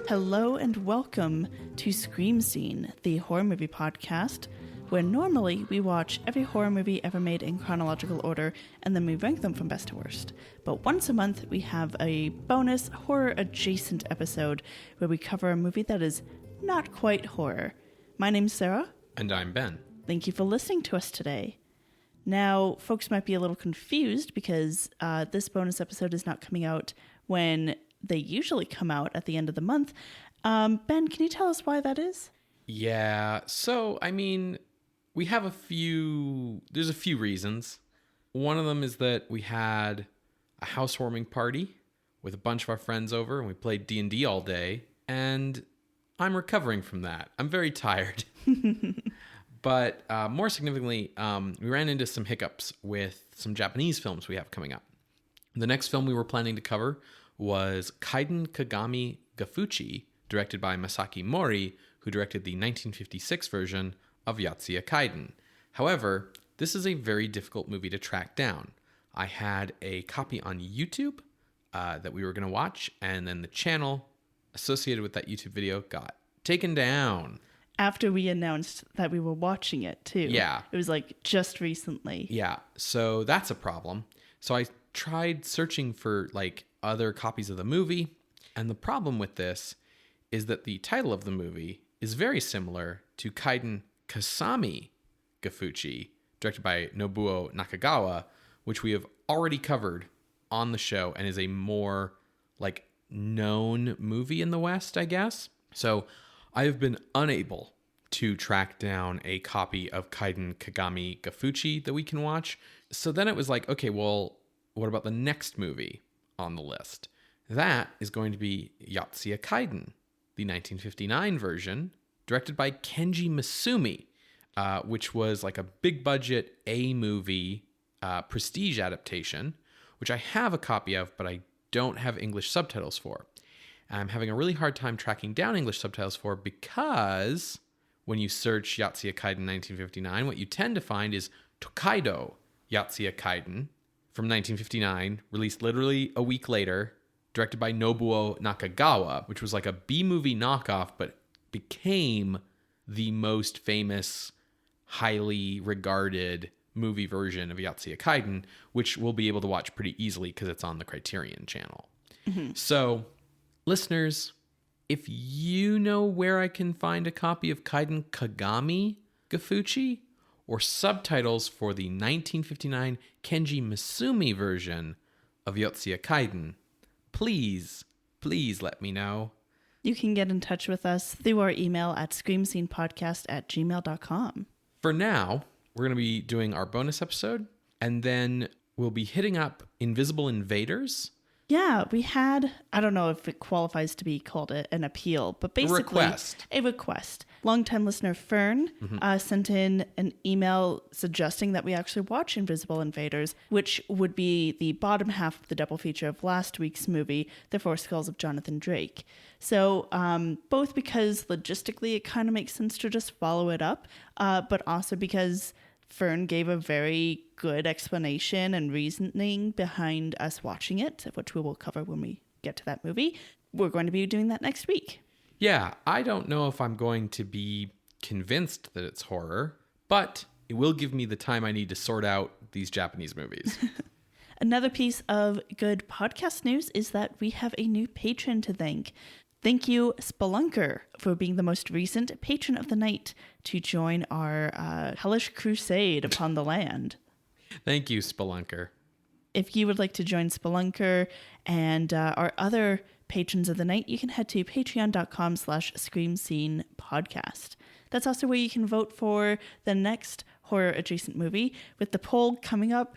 Hello and welcome to Scream Scene, the horror movie podcast, where normally we watch every horror movie ever made in chronological order and then we rank them from best to worst. But once a month we have a bonus horror-adjacent episode where we cover a movie that is not quite horror. My name's Sarah. And I'm Ben. Thank you for listening to us today. Now, folks might be a little confused because this bonus episode is not coming out when they usually come out at the end of the month. Ben, can you tell us why that is? Yeah, so, we have there's a few reasons. One of them is that we had a housewarming party with a bunch of our friends over and we played D&D all day, and I'm recovering from that. I'm very tired. But more significantly, we ran into some hiccups with some Japanese films we have coming up. The next film we were planning to cover was Kaiden Kagami Gafuchi, directed by Masaki Mori, who directed the 1956 version of Yotsuya Kaiden. However, this is a very difficult movie to track down. I had a copy on YouTube that we were going to watch, and then the channel associated with that YouTube video got taken down. After we announced that we were watching it, too. Yeah. It was just recently. Yeah, so that's a problem. So I tried searching for other copies of the movie, and the problem with this is that the title of the movie is very similar to Kaiden Kasami Gafuchi, directed by Nobuo Nakagawa, which we have already covered on the show and is a more known movie in the West, I guess. So I have been unable to track down a copy of Kaiden Kagami Gafuchi that we can watch. So then it was okay, well, what about the next movie on the list? That is going to be Yotsuya Kaiden, the 1959 version, directed by Kenji Misumi, which was a big budget A-movie prestige adaptation, which I have a copy of, but I don't have English subtitles for. I'm having a really hard time tracking down English subtitles for because when you search Yotsuya Kaiden 1959, what you tend to find is Tokaido Yotsuya Kaiden from 1959, released literally a week later, directed by Nobuo Nakagawa, which was a B-movie knockoff, but became the most famous, highly regarded movie version of Yotsuya Kaiden, which we'll be able to watch pretty easily because it's on the Criterion channel. Mm-hmm. So, listeners, if you know where I can find a copy of Kaiden Kagami Gafuchi or subtitles for the 1959 Kenji Misumi version of Yotsuya Kaiden, please let me know. You can get in touch with us through our email at screamscenepodcast@gmail.com. For now, we're going to be doing our bonus episode, and then we'll be hitting up Invisible Invaders. Yeah, we had, I don't know if it qualifies to be called an appeal, but basically a request. Longtime listener Fern sent in an email suggesting that we actually watch Invisible Invaders, which would be the bottom half of the double feature of last week's movie, The Four Skulls of Jonathan Drake. So both because logistically it kind of makes sense to just follow it up, but also because Fern gave a very good explanation and reasoning behind us watching it, which we will cover when we get to that movie. We're going to be doing that next week. Yeah, I don't know if I'm going to be convinced that it's horror, but it will give me the time I need to sort out these Japanese movies. Another piece of good podcast news is that we have a new patron to thank. Thank you, Spelunker, for being the most recent patron of the night to join our hellish crusade upon the land. Thank you, Spelunker. If you would like to join Spelunker and our other patrons of the night, you can head to patreon.com/screamscenepodcast. That's also where you can vote for the next horror adjacent movie, with the poll coming up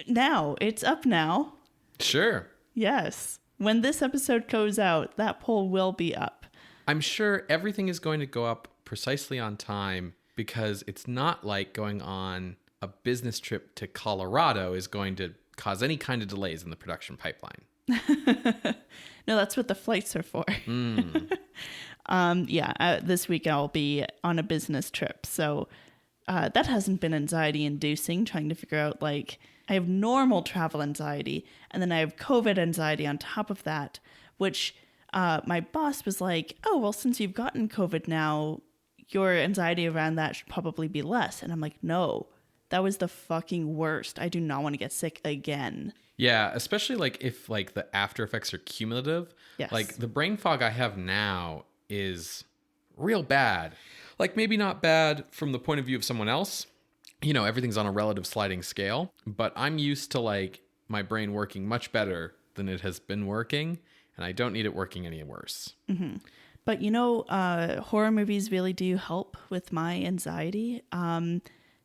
now. It's up now. Sure. Yes. When this episode goes out, that poll will be up. I'm sure everything is going to go up precisely on time because it's not like going on a business trip to Colorado is going to cause any kind of delays in the production pipeline. No, that's what the flights are for. This week I'll be on a business trip. So that hasn't been anxiety inducing, trying to figure out like I have normal travel anxiety and then I have COVID anxiety on top of that, which my boss was like, oh, well, since you've gotten COVID now, your anxiety around that should probably be less. And I'm like, no, that was the fucking worst. I do not want to get sick again. Yeah, especially like if like the after effects are cumulative. Yes. Like the brain fog I have now is real bad. Like maybe not bad from the point of view of someone else. You know, everything's on a relative sliding scale, but I'm used to like my brain working much better than it has been working, and I don't need it working any worse. Mm-hmm. But you know, horror movies really do help with my anxiety.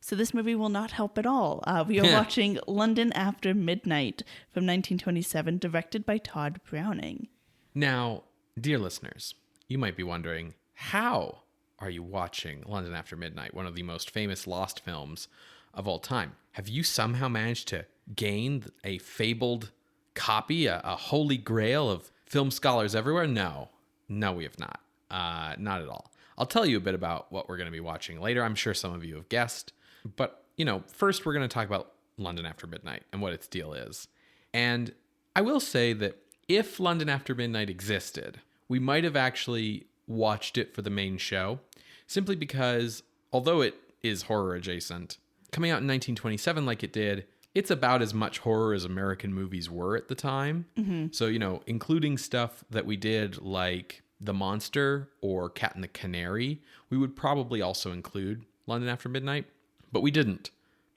So this movie will not help at all. We are watching London After Midnight from 1927, directed by Todd Browning. Now, dear listeners, you might be wondering, how are you watching London After Midnight, one of the most famous lost films of all time? Have you somehow managed to gain a fabled copy, a holy grail of film scholars everywhere? No, we have not. Not at all. I'll tell you a bit about what we're going to be watching later. I'm sure some of you have guessed. But, you know, first we're going to talk about London After Midnight and what its deal is. And I will say that if London After Midnight existed, we might have actually watched it for the main show, simply because, although it is horror adjacent, coming out in 1927 like it did, it's about as much horror as American movies were at the time. Mm-hmm. So, you know, including stuff that we did like The Monster or Cat and the Canary, we would probably also include London After Midnight. But we didn't,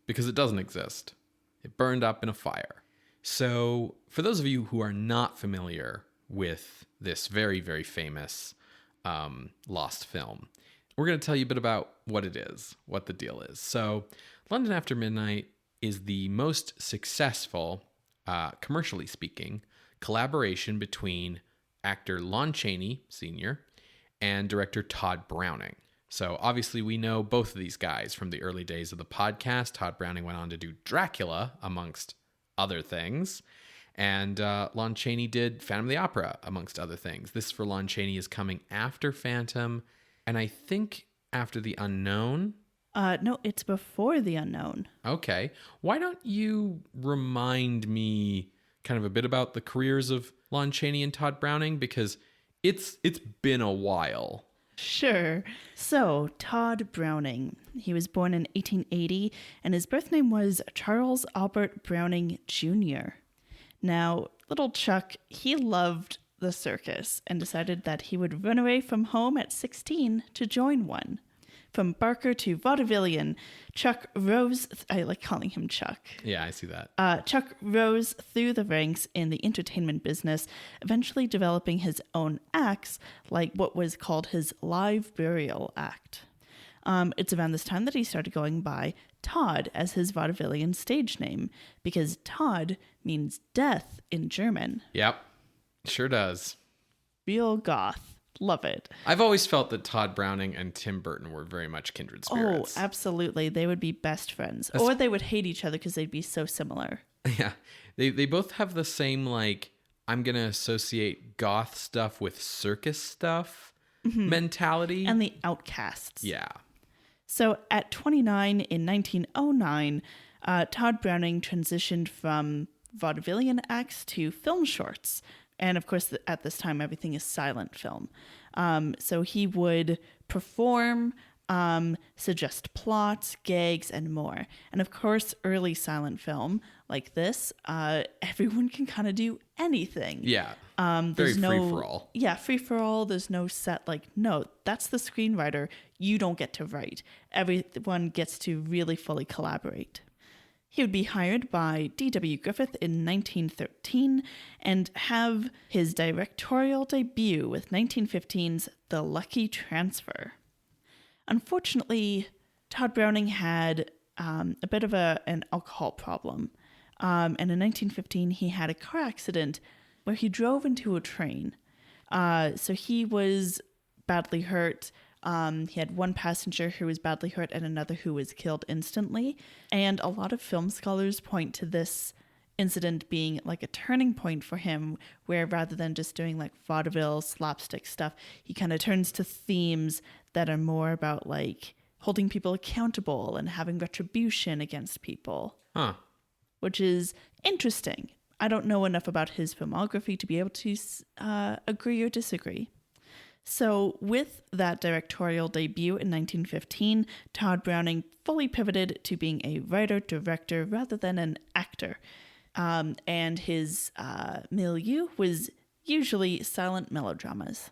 because it doesn't exist. It burned up in a fire. So for those of you who are not familiar with this very, very famous lost film, we're going to tell you a bit about what it is, what the deal is. So London After Midnight is the most successful, commercially speaking, collaboration between actor Lon Chaney, Sr., and director Todd Browning. So obviously we know both of these guys from the early days of the podcast. Todd Browning went on to do Dracula, amongst other things. And Lon Chaney did Phantom of the Opera, amongst other things. This for Lon Chaney is coming after Phantom, and I think after The Unknown. No, it's before The Unknown. Okay. Why don't you remind me kind of a bit about the careers of Lon Chaney and Todd Browning? Because it's been a while. Sure. So, Todd Browning. He was born in 1880, and his birth name was Charles Albert Browning Jr. Now, little Chuck, he loved the circus and decided that he would run away from home at 16 to join one. From barker to vaudevillian, Chuck rose... I like calling him Chuck. Yeah, I see that. Chuck rose through the ranks in the entertainment business, eventually developing his own acts, like what was called his live burial act. It's around this time that he started going by Todd as his vaudevillian stage name, because Todd means death in German. Yep, sure does. Real goth. Love it. I've always felt that Todd Browning and Tim Burton were very much kindred spirits. Oh, absolutely. They would be best friends. Or they would hate each other because they'd be so similar. Yeah. They both have the same, like, I'm going to associate goth stuff with circus stuff mentality. And the outcasts. Yeah. So at 29 in 1909, Todd Browning transitioned from vaudevillian acts to film shorts. And of course, at this time, everything is silent film. So he would perform, suggest plots, gags, and more. And of course, early silent film like this, everyone can kind of do anything. Yeah. Very free-for-all. Yeah, free-for-all. There's no set, like, no, that's the screenwriter. You don't get to write. Everyone gets to really fully collaborate. He would be hired by D.W. Griffith in 1913 and have his directorial debut with 1915's The Lucky Transfer. Unfortunately, Todd Browning had a bit of an alcohol problem. And in 1915, he had a car accident where he drove into a train. So he was badly hurt. He had one passenger who was badly hurt and another who was killed instantly. And a lot of film scholars point to this incident being like a turning point for him, where rather than just doing like vaudeville slapstick stuff, he kind of turns to themes that are more about like holding people accountable and having retribution against people. Huh. Which is interesting. I don't know enough about his filmography to be able to agree or disagree. So with that directorial debut in 1915, Todd Browning fully pivoted to being a writer-director rather than an actor. And his milieu was usually silent melodramas.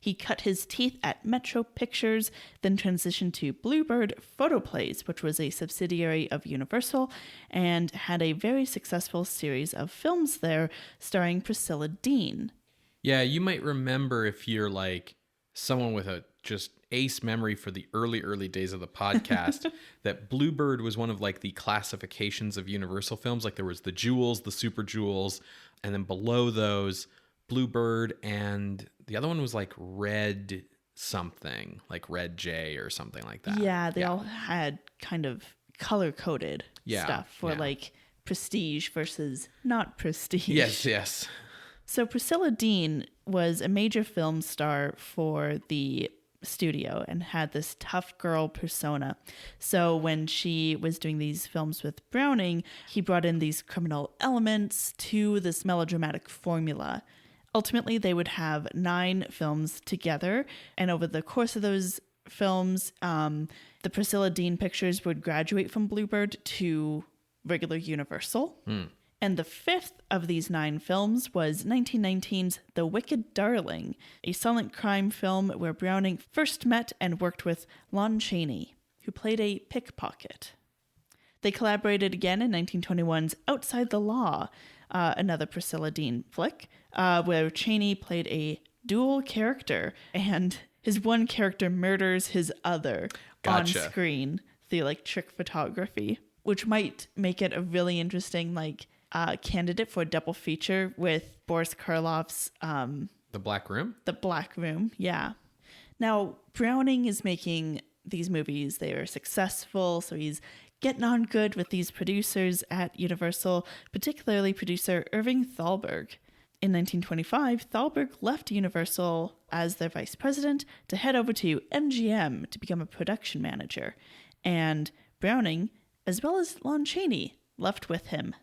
He cut his teeth at Metro Pictures, then transitioned to Bluebird Photoplays, which was a subsidiary of Universal, and had a very successful series of films there starring Priscilla Dean. Yeah, you might remember, if you're like someone with a just ace memory for the early days of the podcast, that Bluebird was one of like the classifications of Universal films. Like there was the Jewels, the Super Jewels, and then below those, Bluebird, and the other one was like Red something, like Red J or something like that. Yeah, they all had kind of color-coded stuff for like prestige versus not prestige. Yes. So Priscilla Dean was a major film star for the studio and had this tough girl persona. So when she was doing these films with Browning, he brought in these criminal elements to this melodramatic formula. Ultimately, they would have 9 films together, and over the course of those films, the Priscilla Dean pictures would graduate from Bluebird to regular Universal. And the 5th of these 9 films was 1919's The Wicked Darling, a silent crime film where Browning first met and worked with Lon Chaney, who played a pickpocket. They collaborated again in 1921's Outside the Law, another Priscilla Dean flick, where Chaney played a dual character, and his one character murders his other on screen through like trick photography, which might make it a really interesting like candidate for a double feature with Boris Karloff's The Black Room? The Black Room, yeah. Now, Browning is making these movies. They are successful, so he's getting on good with these producers at Universal, particularly producer Irving Thalberg. In 1925, Thalberg left Universal as their vice president to head over to MGM to become a production manager. And Browning, as well as Lon Chaney, left with him.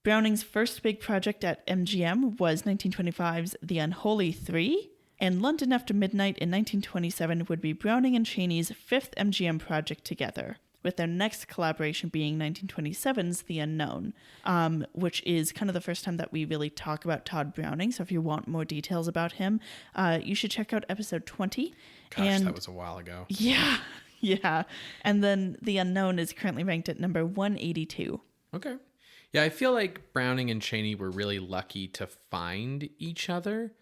Browning's first big project at MGM was 1925's The Unholy Three, and London After Midnight in 1927 would be Browning and Chaney's 5th MGM project together, with their next collaboration being 1927's The Unknown, which is kind of the first time that we really talk about Todd Browning. So if you want more details about him, you should check out episode 20. Gosh, that was a while ago. Yeah. And then The Unknown is currently ranked at number 182. Okay. Yeah, I feel like Browning and Chaney were really lucky to find each other.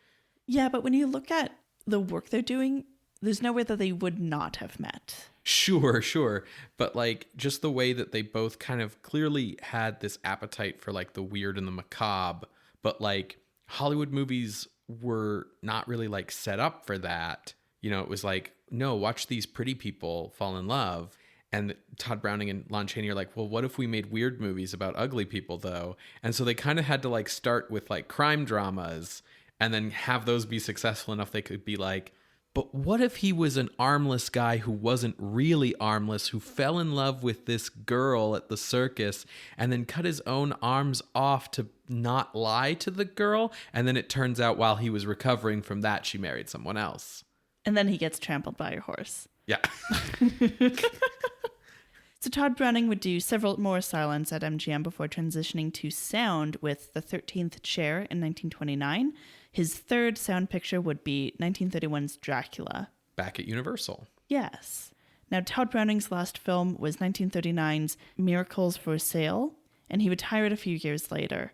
Yeah, but when you look at the work they're doing, there's no way that they would not have met. Sure. But like just the way that they both kind of clearly had this appetite for like the weird and the macabre, but like Hollywood movies were not really like set up for that. You know, it was like, no, watch these pretty people fall in love. And Todd Browning and Lon Chaney are like, well, what if we made weird movies about ugly people though? And so they kind of had to like start with like crime dramas and then have those be successful enough they could be like, but what if he was an armless guy who wasn't really armless, who fell in love with this girl at the circus and then cut his own arms off to not lie to the girl? And then it turns out while he was recovering from that, she married someone else. And then he gets trampled by a horse. Yeah. So Todd Browning would do several more silents at MGM before transitioning to sound with The 13th Chair in 1929. His third sound picture would be 1931's Dracula. Back at Universal. Yes. Now, Todd Browning's last film was 1939's Miracles for Sale, and he retired a few years later.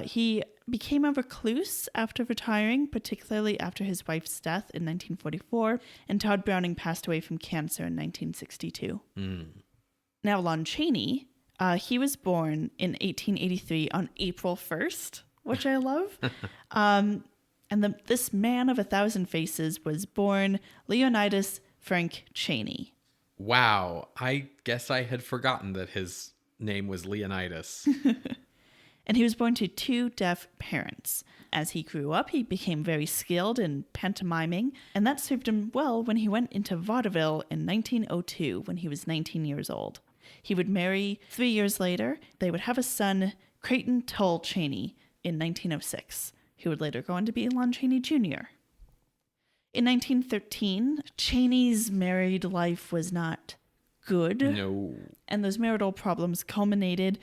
He became a recluse after retiring, particularly after his wife's death in 1944, and Todd Browning passed away from cancer in 1962. Now, Lon Chaney, he was born in 1883 on April 1st, which I love. And this man of 1,000 faces was born Leonidas Frank Chaney. Wow. I guess I had forgotten that his name was Leonidas. and he was born to 2 deaf parents. As he grew up, he became very skilled in pantomiming, and that served him well when he went into vaudeville in 1902 when he was 19 years old. He would marry 3 years later. They would have a son, Creighton Tull Chaney, in 1906, who would later go on to be Lon Chaney Jr. In 1913, Chaney's married life was not good. No. And those marital problems culminated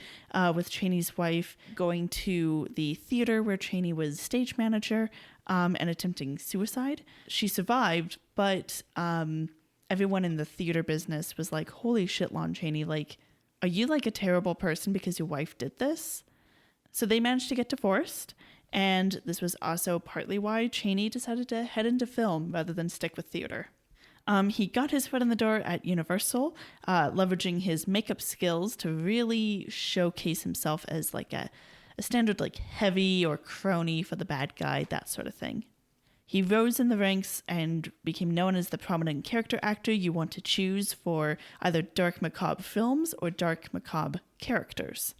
with Chaney's wife going to the theater where Chaney was stage manager and attempting suicide. She survived, but everyone in the theater business was like, holy shit, Lon Chaney, like, are you like a terrible person because your wife did this? So they managed to get divorced. And this was also partly why Chaney decided to head into film rather than stick with theater. He got his foot in the door at Universal, leveraging his makeup skills to really showcase himself as like a standard like heavy or crony for the bad guy, that sort of thing. He rose in the ranks and became known as the prominent character actor you want to choose for either dark macabre films or dark macabre characters.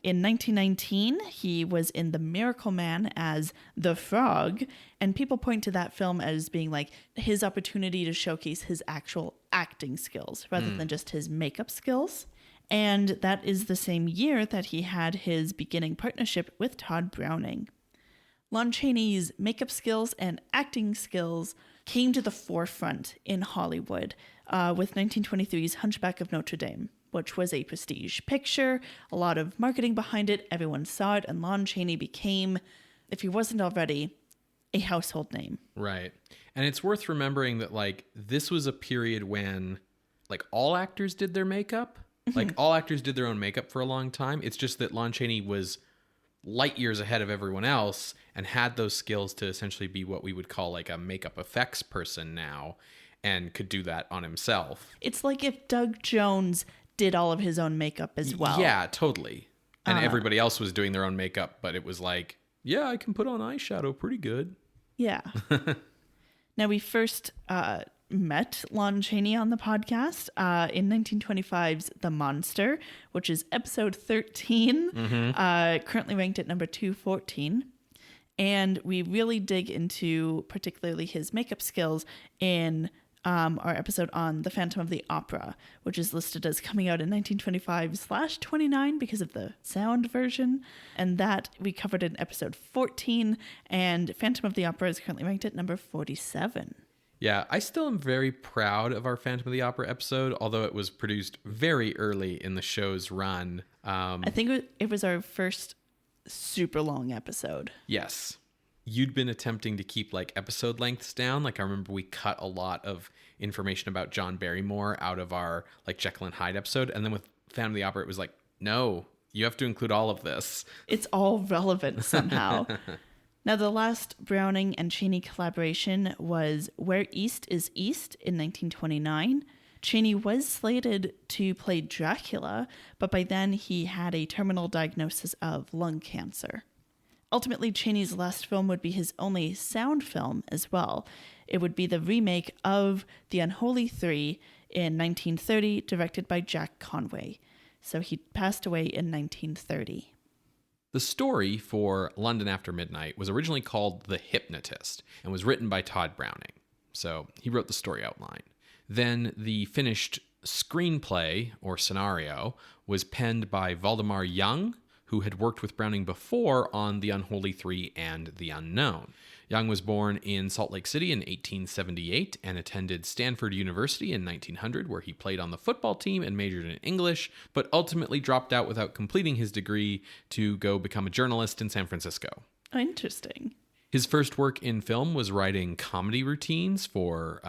In 1919, he was in The Miracle Man as the Frog, and people point to that film as being like his opportunity to showcase his actual acting skills rather than just his makeup skills. And that is the same year that he had his beginning partnership with Todd Browning. Lon Chaney's makeup skills and acting skills came to the forefront in Hollywood with 1923's Hunchback of Notre Dame, which was a prestige picture, a lot of marketing behind it, everyone saw it, and Lon Chaney became, if he wasn't already, a household name. Right. And it's worth remembering that, like, this was a period when, like, all actors did their makeup. Like, all actors did their own makeup for a long time. It's just that Lon Chaney was light years ahead of everyone else and had those skills to essentially be what we would call, like, a makeup effects person now, and could do that on himself. It's like if Doug Jones did all of his own makeup as well. Yeah, totally. And everybody else was doing their own makeup, but it was like, yeah, I can put on eyeshadow pretty good. Yeah. Now, we first met Lon Chaney on the podcast in 1925's The Monster, which is episode 13, currently ranked at number 214. And we really dig into particularly his makeup skills in our episode on The Phantom of the Opera, which is listed as coming out in 1925/29 because of the sound version. And that we covered in episode 14, and Phantom of the Opera is currently ranked at number 47. Yeah, I still am very proud of our Phantom of the Opera episode, although it was produced very early in the show's run. I think it was our first super long episode. Yes. You'd been attempting to keep like episode lengths down. Like I remember we cut a lot of information about John Barrymore out of our like Jekyll and Hyde episode. And then with Phantom of the Opera, it was like, no, you have to include all of this. It's all relevant somehow. Now, the last Browning and Chaney collaboration was Where East is East in 1929. Chaney was slated to play Dracula, but by then he had a terminal diagnosis of lung cancer. Ultimately, Chaney's last film would be his only sound film as well. It would be the remake of The Unholy Three in 1930, directed by Jack Conway. So he passed away in 1930. The story for London After Midnight was originally called The Hypnotist and was written by Todd Browning. So he wrote the story outline. Then the finished screenplay or scenario was penned by Valdemar Young, who had worked with Browning before on The Unholy Three and The Unknown. Young was born in Salt Lake City in 1878 and attended Stanford University in 1900, where he played on the football team and majored in English, but ultimately dropped out without completing his degree to go become a journalist in San Francisco. Interesting. His first work in film was writing comedy routines for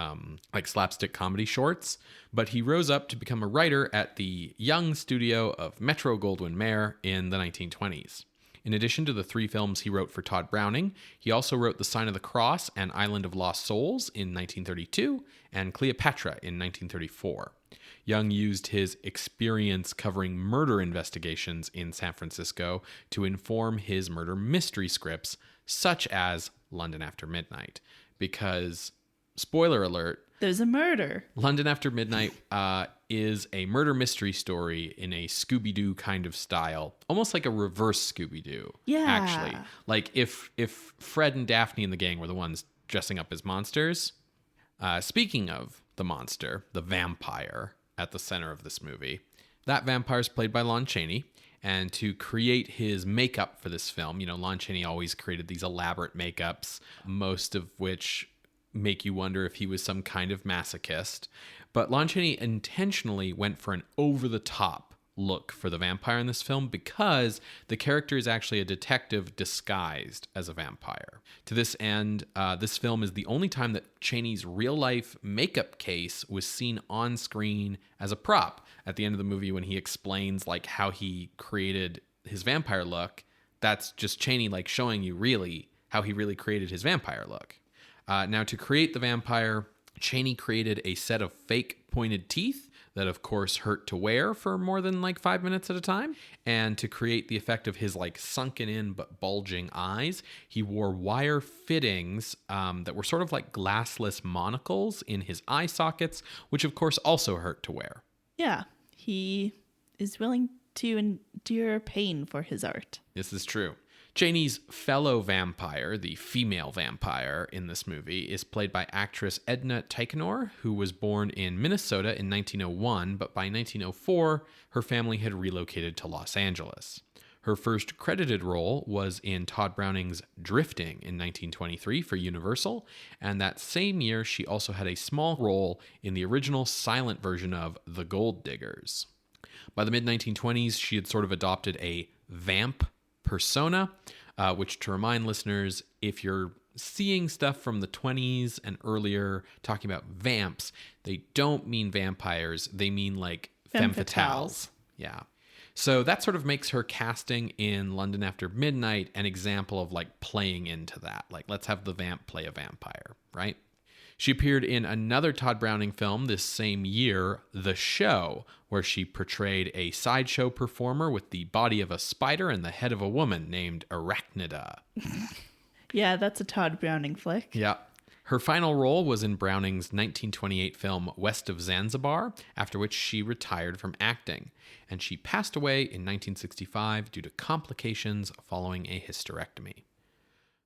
like slapstick comedy shorts, but he rose up to become a writer at the Young studio of Metro-Goldwyn-Mayer in the 1920s. In addition to the 3 films he wrote for Todd Browning, he also wrote The Sign of the Cross and Island of Lost Souls in 1932 and Cleopatra in 1934. Young used his experience covering murder investigations in San Francisco to inform his murder mystery scripts, such as London After Midnight, because, spoiler alert, there's a murder. London After Midnight is a murder mystery story in a Scooby-Doo kind of style, almost like a reverse Scooby-Doo. Yeah. Actually, like if Fred and Daphne and the gang were the ones dressing up as monsters. Speaking of the monster, the vampire at the center of this movie, that vampire is played by Lon Chaney. And to create his makeup for this film, Lon Chaney always created these elaborate makeups, most of which make you wonder if he was some kind of masochist. But Lon Chaney intentionally went for an over-the-top look for the vampire in this film because the character is actually a detective disguised as a vampire. To this end, this film is the only time that Chaney's real-life makeup case was seen on screen as a prop. At the end of the movie, when he explains like how he created his vampire look, that's just Chaney like showing you really how he really created his vampire look. Now, to create the vampire, Chaney created a set of fake pointed teeth that, of course, hurt to wear for more than like 5 minutes at a time. And to create the effect of his like sunken in but bulging eyes, he wore wire fittings that were sort of like glassless monocles in his eye sockets, which, of course, also hurt to wear. Yeah, he is willing to endure pain for his art. This is true. Chaney's fellow vampire, the female vampire in this movie, is played by actress Edna Tichonor, who was born in Minnesota in 1901, but by 1904, her family had relocated to Los Angeles. Her first credited role was in Todd Browning's Drifting in 1923 for Universal, and that same year she also had a small role in the original silent version of The Gold Diggers. By the mid-1920s, she had sort of adopted a vamp persona, which, to remind listeners, if you're seeing stuff from the 20s and earlier talking about vamps, they don't mean vampires, they mean like femme fatales. Yeah. So that sort of makes her casting in London After Midnight an example of like playing into that. Like, let's have the vamp play a vampire, right? She appeared in another Todd Browning film this same year, The Show, where she portrayed a sideshow performer with the body of a spider and the head of a woman named Arachnida. Yeah, that's a Todd Browning flick. Yeah. Her final role was in Browning's 1928 film West of Zanzibar, after which she retired from acting. And she passed away in 1965 due to complications following a hysterectomy.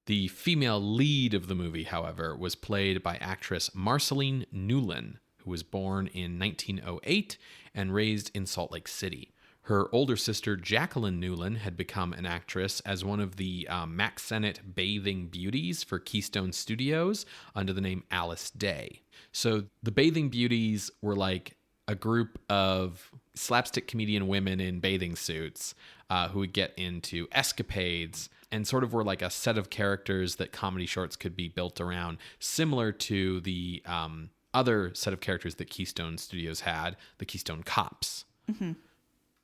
The female lead of the movie, however, was played by actress Marceline Newlin, who was born in 1908 and raised in Salt Lake City. Her older sister, Jacqueline Newlin, had become an actress as one of the Max Sennett bathing beauties for Keystone Studios under the name Alice Day. So the bathing beauties were like a group of slapstick comedian women in bathing suits who would get into escapades and sort of were like a set of characters that comedy shorts could be built around, similar to the other set of characters that Keystone Studios had, the Keystone Cops. Mm-hmm.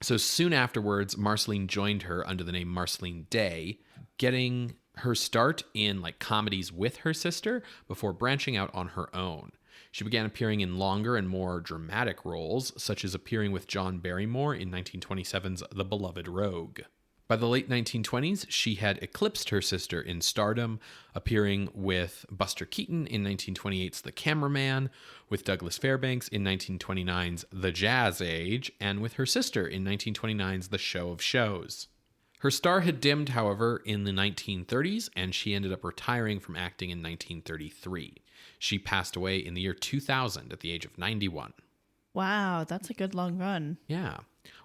So soon afterwards, Marceline joined her under the name Marceline Day, getting her start in like comedies with her sister before branching out on her own. She began appearing in longer and more dramatic roles, such as appearing with John Barrymore in 1927's The Beloved Rogue. By the late 1920s, she had eclipsed her sister in stardom, appearing with Buster Keaton in 1928's The Cameraman, with Douglas Fairbanks in 1929's The Jazz Age, and with her sister in 1929's The Show of Shows. Her star had dimmed, however, in the 1930s, and she ended up retiring from acting in 1933. She passed away in the year 2000 at the age of 91. Wow, that's a good long run. Yeah.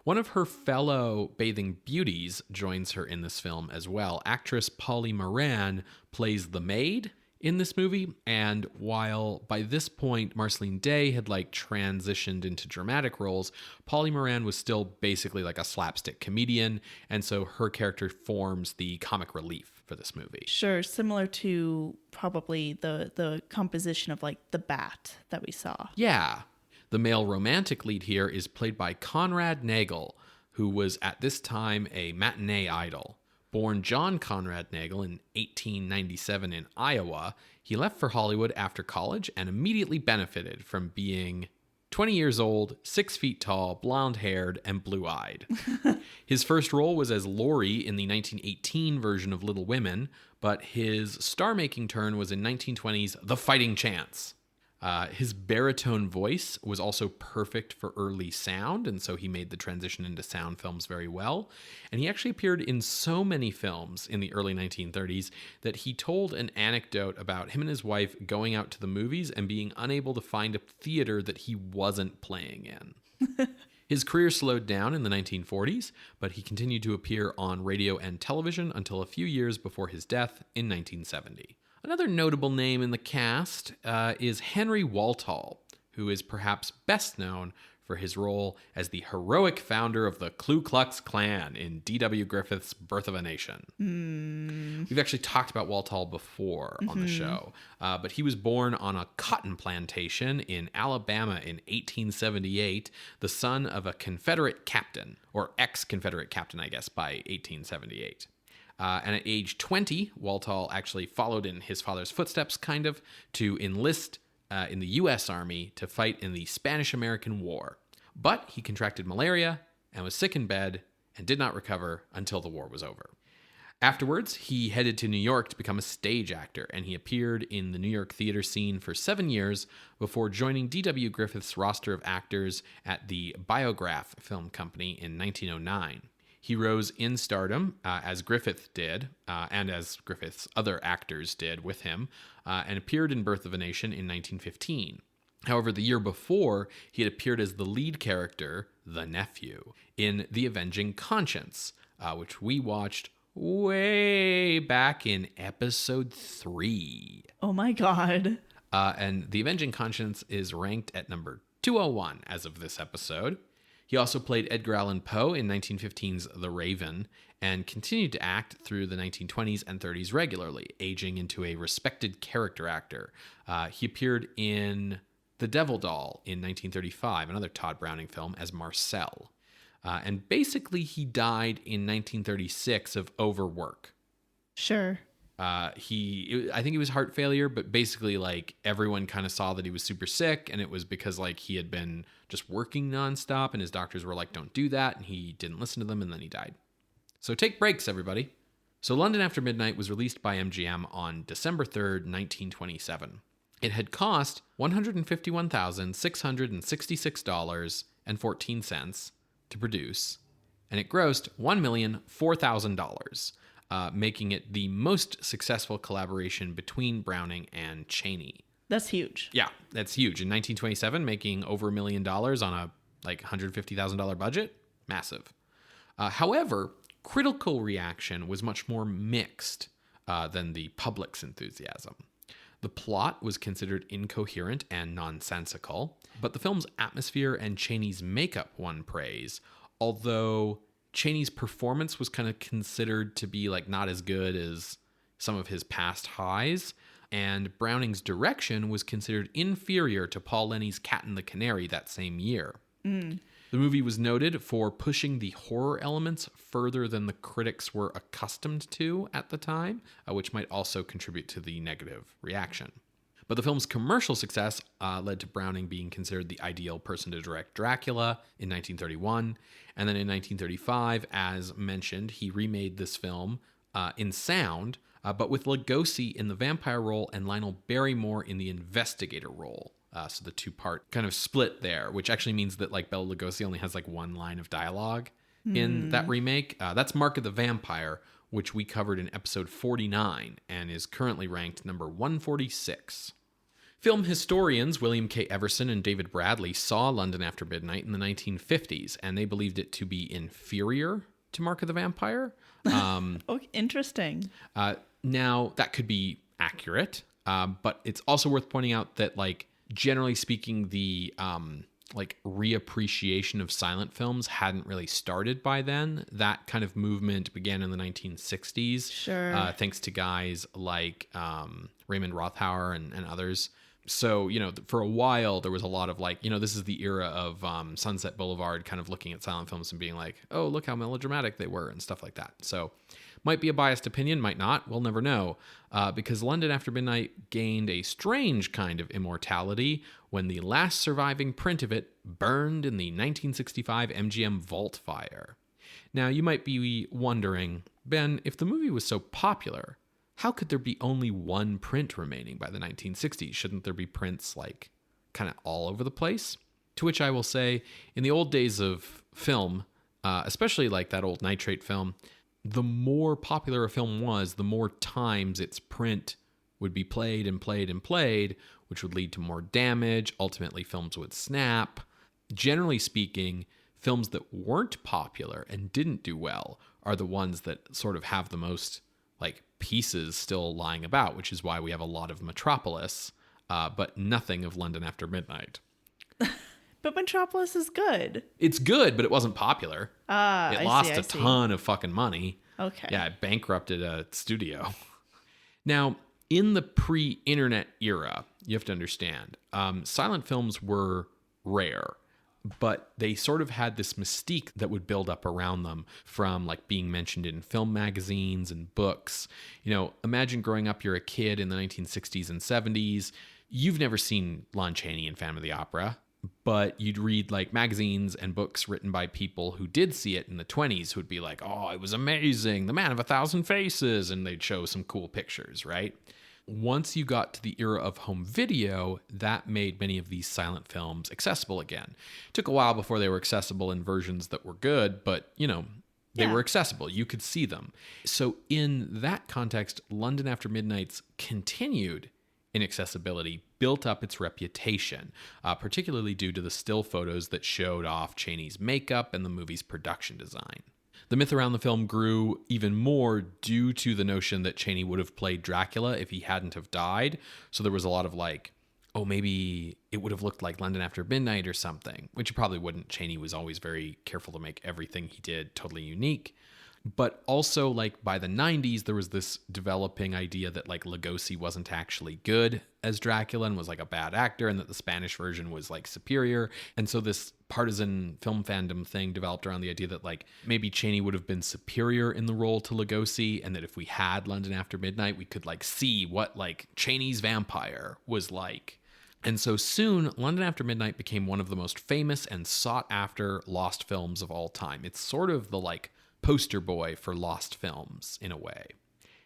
One of her fellow bathing beauties joins her in this film as well. Actress Polly Moran plays the maid in this movie, and while by this point Marceline Day had like transitioned into dramatic roles, Polly Moran was still basically like a slapstick comedian, and so her character forms the comic relief for this movie. Sure, similar to probably the composition of like The Bat that we saw. Yeah. The male romantic lead here is played by Conrad Nagel, who was at this time a matinee idol. Born John Conrad Nagel in 1897 in Iowa, he left for Hollywood after college and immediately benefited from being 20 years old, 6 feet tall, blonde-haired, and blue-eyed. His first role was as Laurie in the 1918 version of Little Women, but his star-making turn was in 1920's The Fighting Chance. His baritone voice was also perfect for early sound, and so he made the transition into sound films very well. And he actually appeared in so many films in the early 1930s that he told an anecdote about him and his wife going out to the movies and being unable to find a theater that he wasn't playing in. His career slowed down in the 1940s, but he continued to appear on radio and television until a few years before his death in 1970. Another notable name in the cast is Henry Walthall, who is perhaps best known for his role as the heroic founder of the Ku Klux Klan in D.W. Griffith's Birth of a Nation. We've actually talked about Walthall before on the show, but he was born on a cotton plantation in Alabama in 1878, the son of a Confederate captain, or ex-Confederate captain, I guess, by 1878. And at age 20, Walthall actually followed in his father's footsteps, kind of, to enlist in the U.S. Army to fight in the Spanish-American War. But he contracted malaria and was sick in bed and did not recover until the war was over. Afterwards, he headed to New York to become a stage actor, and he appeared in the New York theater scene for 7 years before joining D.W. Griffith's roster of actors at the Biograph Film Company in 1909. He rose in stardom, as Griffith did, and as Griffith's other actors did with him, and appeared in Birth of a Nation in 1915. However, the year before, he had appeared as the lead character, the nephew, in The Avenging Conscience, which we watched way back in episode 3. Oh my God. And The Avenging Conscience is ranked at number 201 as of this episode. He also played Edgar Allan Poe in 1915's The Raven and continued to act through the 1920s and 30s regularly, aging into a respected character actor. He appeared in The Devil Doll in 1935, another Todd Browning film, as Marcel. And basically he died in 1936 of overwork. Sure. I think it was heart failure, but basically like everyone kind of saw that he was super sick, and it was because like he had been just working nonstop and his doctors were like, don't do that. And he didn't listen to them, and then he died. So take breaks, everybody. So London After Midnight was released by MGM on December 3rd, 1927. It had cost $151,666.14 to produce, and it grossed $1,004,000. Making it the most successful collaboration between Browning and Chaney. That's huge. Yeah, that's huge. In 1927, making over $1 million on a $150,000 budget, massive. However, critical reaction was much more mixed than the public's enthusiasm. The plot was considered incoherent and nonsensical, but the film's atmosphere and Chaney's makeup won praise, although Chaney's performance was kind of considered to be like not as good as some of his past highs, and Browning's direction was considered inferior to Paul Lenny's Cat and the Canary that same year. The movie was noted for pushing the horror elements further than the critics were accustomed to at the time, which might also contribute to the negative reaction. But the film's commercial success led to Browning being considered the ideal person to direct Dracula in 1931. And then in 1935, as mentioned, he remade this film in sound, but with Lugosi in the vampire role and Lionel Barrymore in the investigator role. So the two-part kind of split there, which actually means that like Bela Lugosi only has like one line of dialogue in that remake. That's Mark of the Vampire, which we covered in episode 49 and is currently ranked number 146. Film historians William K. Everson and David Bradley saw London After Midnight in the 1950s, and they believed it to be inferior to Mark of the Vampire. Interesting. Now, that could be accurate, but it's also worth pointing out that, like, generally speaking, the reappreciation of silent films hadn't really started by then. That kind of movement began in the 1960s. Sure. Thanks to guys like Raymond Rothauer and others. So, for a while, there was a lot of this is the era of Sunset Boulevard kind of looking at silent films and being like, oh, look how melodramatic they were and stuff like that. So might be a biased opinion, might not. We'll never know. Because London After Midnight gained a strange kind of immortality when the last surviving print of it burned in the 1965 MGM Vault fire. Now, you might be wondering, Ben, if the movie was so popular, how could there be only one print remaining by the 1960s? Shouldn't there be prints like kind of all over the place? To which I will say, in the old days of film, especially like that old nitrate film, the more popular a film was, the more times its print would be played and played and played, which would lead to more damage. Ultimately, films would snap. Generally speaking, films that weren't popular and didn't do well are the ones that sort of have the most like pieces still lying about, which is why we have a lot of Metropolis, but nothing of London After Midnight. But Metropolis is good. It's good, but it wasn't popular. It lost a ton of fucking money. Okay. Yeah, it bankrupted a studio. Now, in the pre-internet era, you have to understand, silent films were rare, but they sort of had this mystique that would build up around them from like being mentioned in film magazines and books. You know, imagine growing up, you're a kid in the 1960s and 70s. You've never seen Lon Chaney in Phantom of the Opera, but you'd read like magazines and books written by people who did see it in the 20s who would be like, oh, it was amazing, the man of 1,000 faces, and they'd show some cool pictures, right? Once you got to the era of home video, that made many of these silent films accessible again. It took a while before they were accessible in versions that were good, but, you know, they were accessible. You could see them. So in that context, London After Midnight's continued inaccessibility built up its reputation, particularly due to the still photos that showed off Chaney's makeup and the movie's production design. The myth around the film grew even more due to the notion that Chaney would have played Dracula if he hadn't have died. So there was a lot of like, oh, maybe it would have looked like London After Midnight or something, which it probably wouldn't. Chaney was always very careful to make everything he did totally unique. But also, like, by the 90s, there was this developing idea that, like, Lugosi wasn't actually good as Dracula and was, like, a bad actor, and that the Spanish version was, like, superior. And so this partisan film fandom thing developed around the idea that, like, maybe Chaney would have been superior in the role to Lugosi, and that if we had London After Midnight, we could, like, see what, like, Chaney's vampire was like. And so soon, London After Midnight became one of the most famous and sought-after lost films of all time. It's sort of the, like, poster boy for lost films in a way.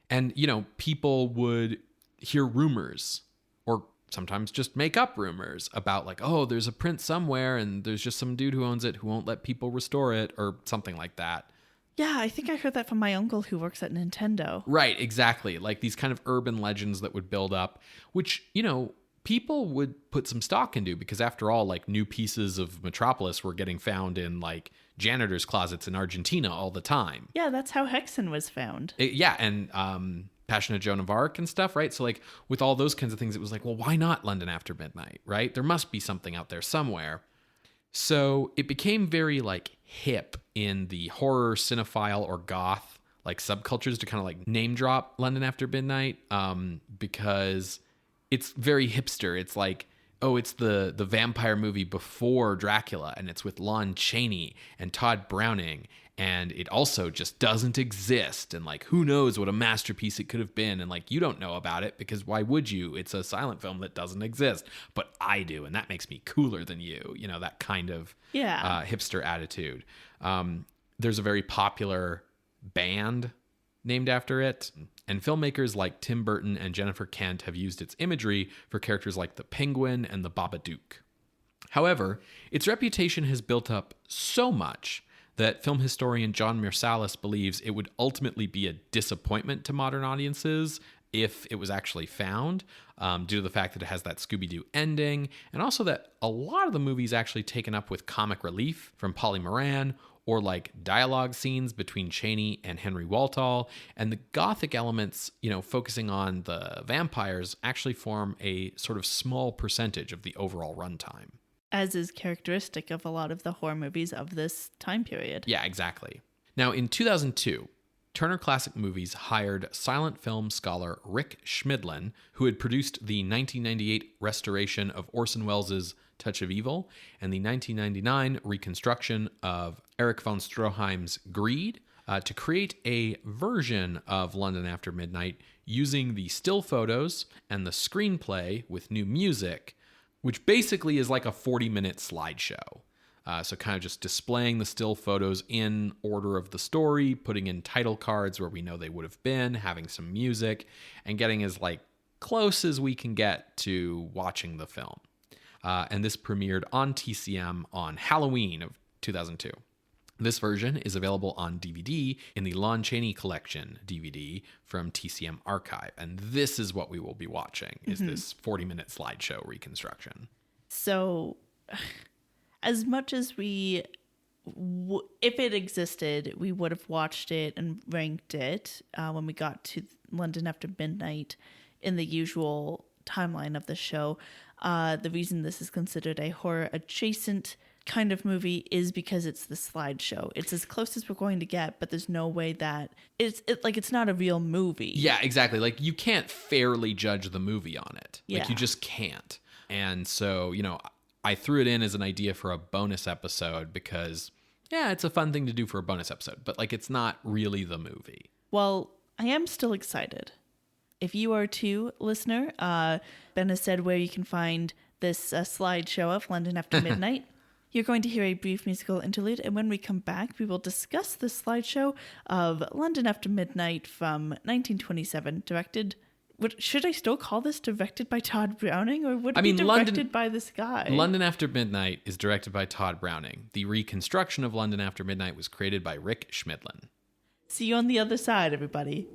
And, you know, people would hear rumors or sometimes just make up rumors about like, oh, there's a print somewhere and there's just some dude who owns it who won't let people restore it or something like that. Yeah, I think I heard that from my uncle who works at Nintendo. Right, exactly. Like these kind of urban legends that would build up, which, you know, people would put some stock into because after all, like new pieces of Metropolis were getting found in like janitor's closets in Argentina all the time. Yeah, that's how Hexen was found. And Passion of Joan of Arc and stuff, right? So like with all those kinds of things, it was like, well, why not London After Midnight, right? There must be something out there somewhere. So it became very like hip in the horror, cinephile, or goth like subcultures to kind of like name drop London After Midnight because it's very hipster. It's like, oh, it's the vampire movie before Dracula, and it's with Lon Chaney and Todd Browning, and it also just doesn't exist, and like, who knows what a masterpiece it could have been, and like, you don't know about it, because why would you? It's a silent film that doesn't exist, but I do, and that makes me cooler than you, you know, that kind of hipster attitude. There's a very popular band named after it, and filmmakers like Tim Burton and Jennifer Kent have used its imagery for characters like the Penguin and the Babadook. However, its reputation has built up so much that film historian John Marsalis believes it would ultimately be a disappointment to modern audiences if it was actually found, due to the fact that it has that Scooby-Doo ending, and also that a lot of the movie is actually taken up with comic relief from Polly Moran, or like dialogue scenes between Chaney and Henry Walthall, and the gothic elements, you know, focusing on the vampires actually form a sort of small percentage of the overall runtime. As is characteristic of a lot of the horror movies of this time period. Yeah, exactly. Now, in 2002, Turner Classic Movies hired silent film scholar Rick Schmidlin, who had produced the 1998 restoration of Orson Welles' Touch of Evil and the 1999 reconstruction of Erich von Stroheim's Greed, to create a version of London After Midnight using the still photos and the screenplay with new music, which basically is like a 40-minute slideshow. So kind of just displaying the still photos in order of the story, putting in title cards where we know they would have been, having some music, and getting as like close as we can get to watching the film. And this premiered on TCM on Halloween of 2002. This version is available on DVD in the Lon Chaney Collection DVD from TCM Archive. And this is what we will be watching, is this 40-minute slideshow reconstruction. So as much as we, if it existed, we would have watched it and ranked it when we got to London After Midnight in the usual timeline of the show. The reason this is considered a horror adjacent kind of movie is because it's the slideshow. It's as close as we're going to get, but there's no way that it's not a real movie. Yeah, exactly. Like you can't fairly judge the movie on it. Yeah. Like you just can't. And so, I threw it in as an idea for a bonus episode because, yeah, it's a fun thing to do for a bonus episode, but like it's not really the movie. Well, I am still excited. If you are too, listener, Ben has said where you can find this slideshow of London After Midnight. You're going to hear a brief musical interlude, and when we come back, we will discuss the slideshow of London After Midnight from 1927, directed... Should I still call this directed by Todd Browning, or would it be directed by this guy? London After Midnight is directed by Todd Browning. The reconstruction of London After Midnight was created by Rick Schmidlin. See you on the other side, everybody.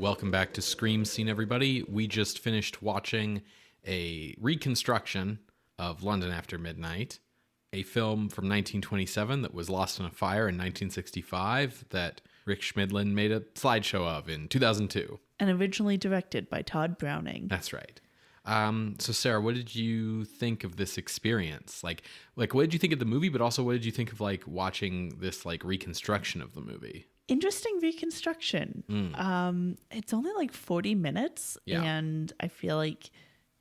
Welcome back to Scream Scene, everybody. We just finished watching a reconstruction of London After Midnight, a film from 1927 that was lost in a fire in 1965 that Rick Schmidlin made a slideshow of in 2002. And originally directed by Todd Browning. That's right. So Sarah, what did you think of this experience? Like what did you think of the movie, but also what did you think of like watching this like reconstruction of the movie? Interesting reconstruction. It's only like 40 minutes, and I feel like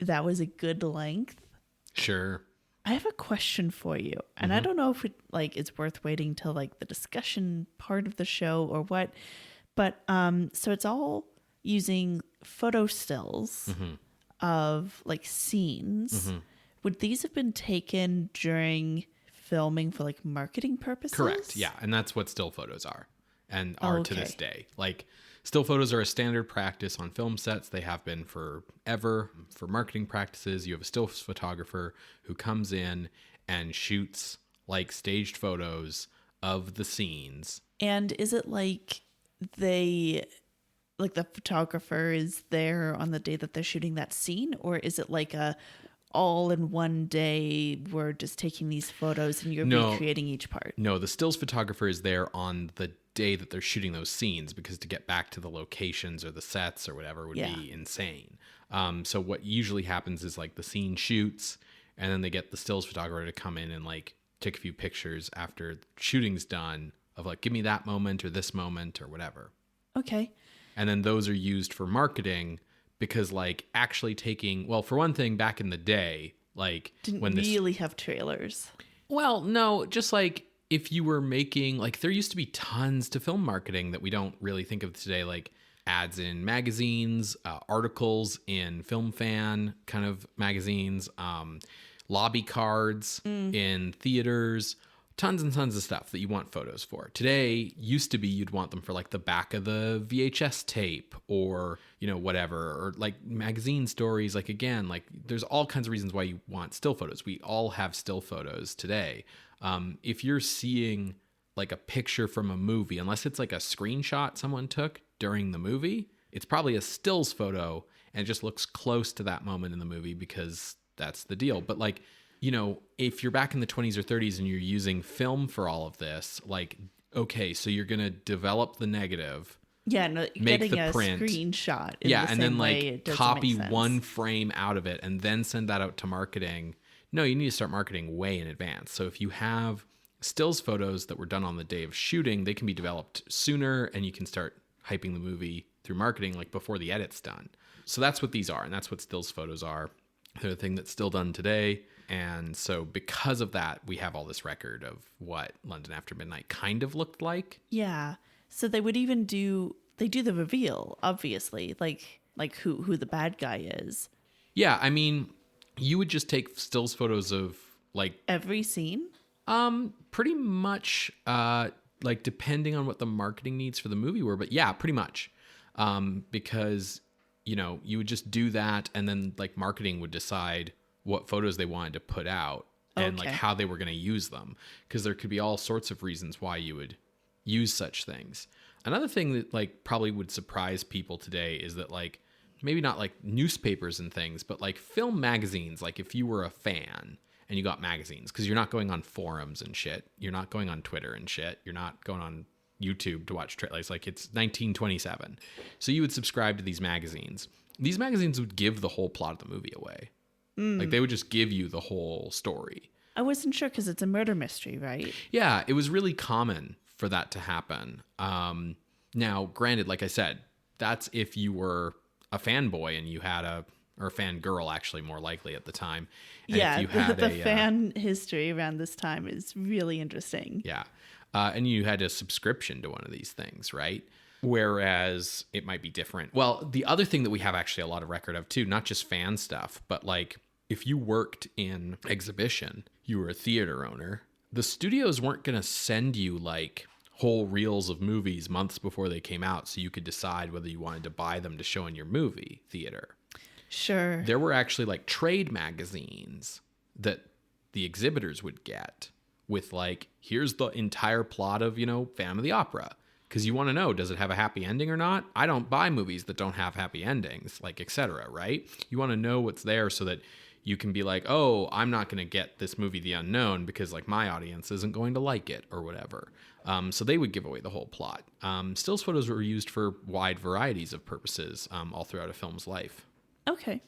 that was a good length. Sure. I have a question for you, and I don't know if it like it's worth waiting till like the discussion part of the show or what, but so it's all using photo stills of like scenes. Would these have been taken during filming for like marketing purposes? Correct. Yeah, and that's what still photos are. And are to this day. Like, still photos are a standard practice on film sets. They have been forever. For marketing practices, you have a still photographer who comes in and shoots like staged photos of the scenes. And is it like the photographer is there on the day that they're shooting that scene, or is it like a all in one day we're just taking these photos and you're recreating each part? No, the stills photographer is there on the day that they're shooting those scenes, because to get back to the locations or the sets or whatever would be insane. So what usually happens is like the scene shoots, and then they get the stills photographer to come in and like take a few pictures after shooting's done of like, give me that moment or this moment or whatever. Okay. And then those are used for marketing, because like actually taking, well, for one thing, back in the day, like didn't really have trailers. Well, no, just like if you were making, like there used to be tons to film marketing that we don't really think of today, like ads in magazines, articles in Film Fan kind of magazines, lobby cards in theaters, tons and tons of stuff that you want photos for. Today used to be you'd want them for like the back of the VHS tape or, whatever, or like magazine stories. Like, again, like there's all kinds of reasons why you want still photos. We all have still photos today. If you're seeing like a picture from a movie, unless it's like a screenshot someone took during the movie, it's probably a stills photo and it just looks close to that moment in the movie because that's the deal. But like, if you're back in the 20s or 30s and you're using film for all of this, like, okay, so you're going to develop the negative. Yeah, no, make getting the a print. Screenshot. And then like copy one frame out of it and then send that out to marketing. No, you need to start marketing way in advance. So if you have stills photos that were done on the day of shooting, they can be developed sooner, and you can start hyping the movie through marketing like before the edit's done. So that's what these are, and that's what stills photos are. They're a thing that's still done today. And so because of that, we have all this record of what London After Midnight kind of looked like. Yeah. So they would even do the reveal, obviously, like who the bad guy is. Yeah, I mean, you would just take stills photos of like every scene? Pretty much, like depending on what the marketing needs for the movie were, but yeah, pretty much. Because, you know, you would just do that, and then like marketing would decide what photos they wanted to put out and like how they were going to use them, because there could be all sorts of reasons why you would use such things. Another thing that like probably would surprise people today is that like maybe not like newspapers and things, but like film magazines, like if you were a fan and you got magazines, because you're not going on forums and shit, you're not going on Twitter and shit, you're not going on YouTube to watch trailers, like it's 1927. So you would subscribe to these magazines. These magazines would give the whole plot of the movie away. Like they would just give you the whole story. I wasn't sure because it's a murder mystery, right? Yeah, it was really common for that to happen. Now, granted, like I said, that's if you were a fanboy and you had or a fangirl, actually, more likely at the time. And yeah, if you had the fan history around this time is really interesting. Yeah, and you had a subscription to one of these things, right? Whereas it might be different. Well, the other thing that we have actually a lot of record of too, not just fan stuff, but like if you worked in exhibition, you were a theater owner, the studios weren't going to send you like whole reels of movies months before they came out so you could decide whether you wanted to buy them to show in your movie theater. Sure. There were actually like trade magazines that the exhibitors would get with like, here's the entire plot of, you know, Phantom of the Opera. Because you want to know, does it have a happy ending or not? I don't buy movies that don't have happy endings, like etc., right? You want to know what's there so that you can be like, oh, I'm not going to get this movie The Unknown because like my audience isn't going to like it or whatever. So they would give away the whole plot. Stills photos were used for wide varieties of purposes all throughout a film's life. Okay.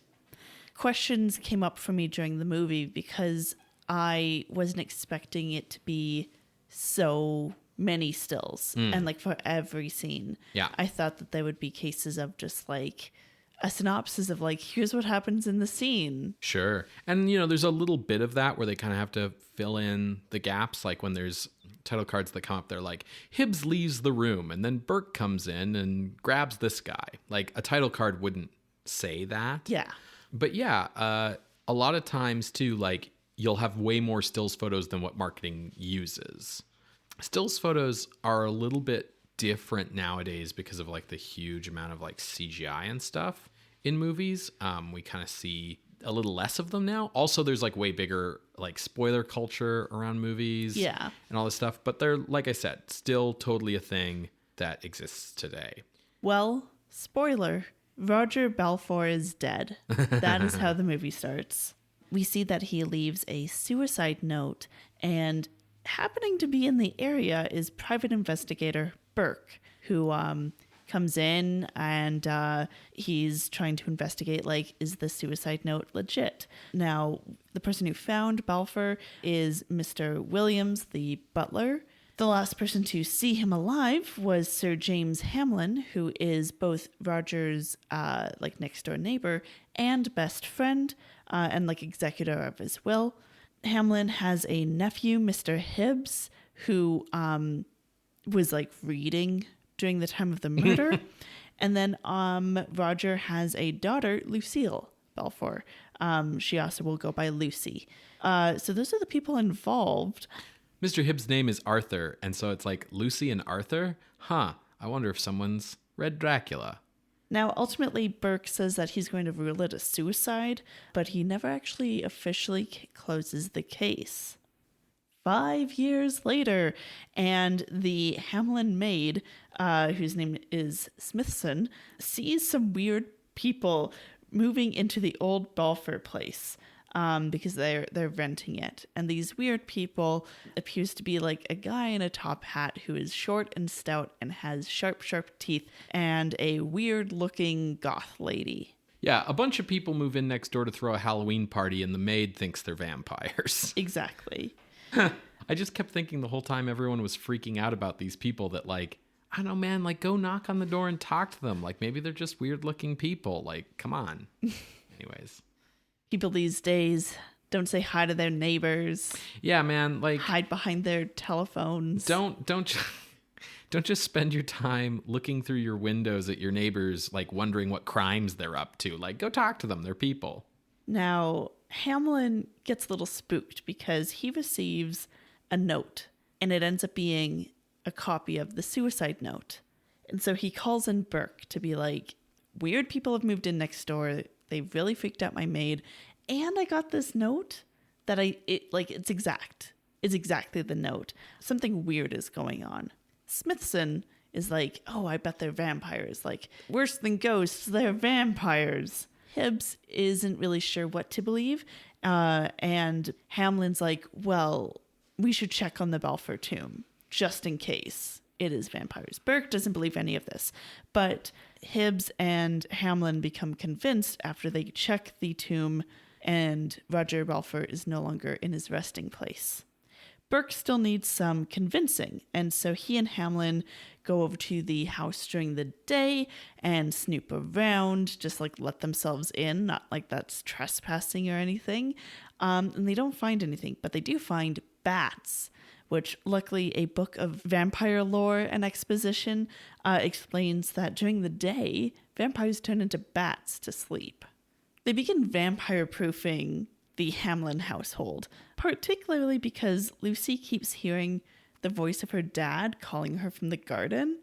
Questions came up for me during the movie because I wasn't expecting it to be so many stills and like for every scene. Yeah. I thought that there would be cases of just like a synopsis of like, here's what happens in the scene. Sure. And, you know, there's a little bit of that where they kind of have to fill in the gaps. Like when there's title cards that come up, they're like, Hibbs leaves the room and then Burke comes in and grabs this guy. Like a title card wouldn't say that. Yeah. But yeah, a lot of times too, like you'll have way more stills photos than what marketing uses. Stills photos are a little bit different nowadays because of like the huge amount of like CGI and stuff in movies. We kind of see a little less of them now. Also, there's like way bigger like spoiler culture around movies, yeah, and all this stuff. But they're, like I said, still totally a thing that exists today. Well, spoiler, Roger Balfour is dead. That is how the movie starts. We see that he leaves a suicide note, and happening to be in the area is private investigator Burke, who comes in and he's trying to investigate, like, is the suicide note legit? Now, the person who found Balfour is Mr. Williams, the butler. The last person to see him alive was Sir James Hamlin, who is both Roger's like next door neighbor and best friend and like executor of his will. Hamlin has a nephew, Mr. Hibbs, who was like reading during the time of the murder. And then Roger has a daughter, Lucille Balfour. She also will go by Lucy. So those are the people involved. Mr. Hibbs' name is Arthur, and so it's like Lucy and Arthur? Huh, I wonder if someone's read Dracula. Now, ultimately, Burke says that he's going to rule it a suicide, but he never actually officially closes the case. 5 years later, and the Hamlin maid, whose name is Smithson, sees some weird people moving into the old Balfour place because they're renting it. And these weird people appears to be like a guy in a top hat who is short and stout and has sharp teeth, and a weird looking goth lady. Yeah, a bunch of people move in next door to throw a Halloween party, and the maid thinks they're vampires. Exactly. I just kept thinking the whole time everyone was freaking out about these people that like, I don't know, man, like go knock on the door and talk to them. Like maybe they're just weird looking people. Like, come on. Anyways. People these days don't say hi to their neighbors. Yeah, man. Like hide behind their telephones. Don't just spend your time looking through your windows at your neighbors, like wondering what crimes they're up to. Like go talk to them. They're people. Now, Hamlin gets a little spooked because he receives a note and it ends up being a copy of the suicide note. And so he calls in Burke to be like, weird people have moved in next door. They really freaked out my maid. And I got this note that it's exact. It's exactly the note. Something weird is going on. Smithson is like, oh, I bet they're vampires. Like, worse than ghosts, they're vampires. Hibbs isn't really sure what to believe. And Hamlin's like, well, we should check on the Balfour tomb just in case it is vampires. Burke doesn't believe any of this, but Hibbs and Hamlin become convinced after they check the tomb and Roger Balfour is no longer in his resting place. Burke still needs some convincing, and so he and Hamlin go over to the house during the day and snoop around, just like let themselves in, not like that's trespassing or anything. And they don't find anything, but they do find bats, which luckily a book of vampire lore and exposition explains that during the day, vampires turn into bats to sleep. They begin vampire-proofing the Hamlin household, particularly because Lucy keeps hearing the voice of her dad calling her from the garden.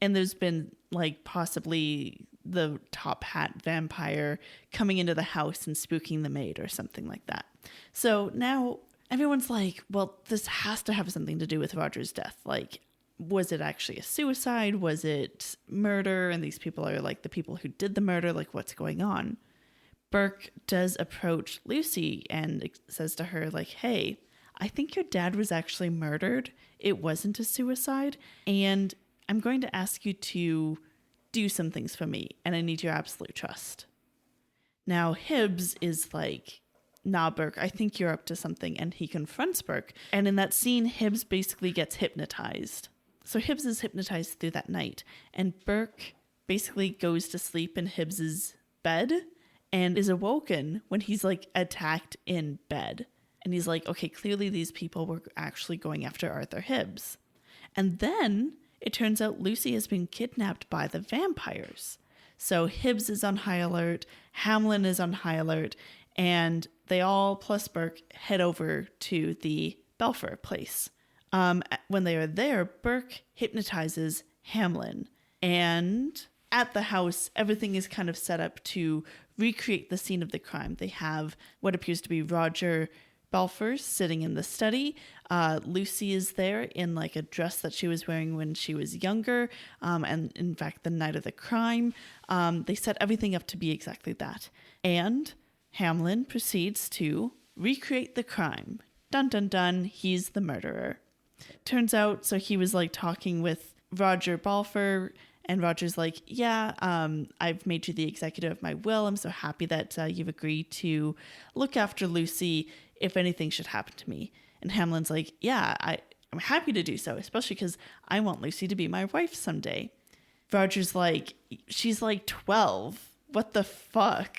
And there's been like possibly the top hat vampire coming into the house and spooking the maid or something like that. So now everyone's like, well, this has to have something to do with Roger's death. Like, was it actually a suicide? Was it murder? And these people are like the people who did the murder. Like, what's going on? Burke does approach Lucy and says to her, like, hey, I think your dad was actually murdered. It wasn't a suicide. And I'm going to ask you to do some things for me. And I need your absolute trust. Now, Hibbs is like, nah, Burke, I think you're up to something. And he confronts Burke. And in that scene, Hibbs basically gets hypnotized. So Hibbs is hypnotized through that night. And Burke basically goes to sleep in Hibbs's bed and is awoken when he's like attacked in bed. And he's like, okay, clearly these people were actually going after Arthur Hibbs. And then it turns out Lucy has been kidnapped by the vampires. So Hibbs is on high alert, Hamlin is on high alert, and they all, plus Burke, head over to the Balfour place. When they are there, Burke hypnotizes Hamlin. And at the house, everything is kind of set up to recreate the scene of the crime. They have what appears to be Roger Balfour sitting in the study. Lucy is there in like a dress that she was wearing when she was younger. And in fact, the night of the crime, they set everything up to be exactly that. And Hamlin proceeds to recreate the crime. Dun, dun, dun. He's the murderer. Turns out, so he was like talking with Roger Balfour, and Roger's like, yeah, I've made you the executor of my will. I'm so happy that you've agreed to look after Lucy if anything should happen to me. And Hamlin's like, yeah, I'm happy to do so, especially because I want Lucy to be my wife someday. Roger's like, she's like 12. What the fuck?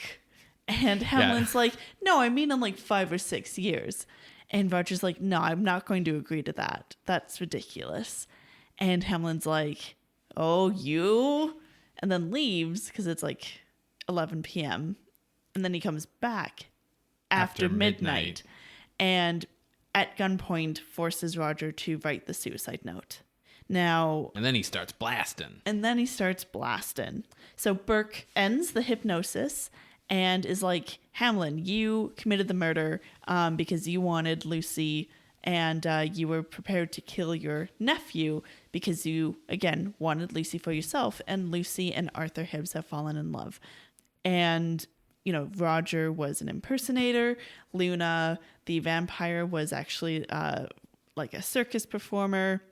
And Hamlin's like, no, I mean in like 5 or 6 years. And Roger's like, no, I'm not going to agree to that. That's ridiculous. And Hamlin's like, oh, you? And then leaves because it's like 11 p.m. And then he comes back after midnight and at gunpoint forces Roger to write the suicide note. Now... And then he starts blasting. So Burke ends the hypnosis and is like, Hamlin, you committed the murder because you wanted Lucy and you were prepared to kill your nephew because you, again, wanted Lucy for yourself. And Lucy and Arthur Hibbs have fallen in love. And, you know, Roger was an impersonator. Luna, the vampire, was actually like a circus performer.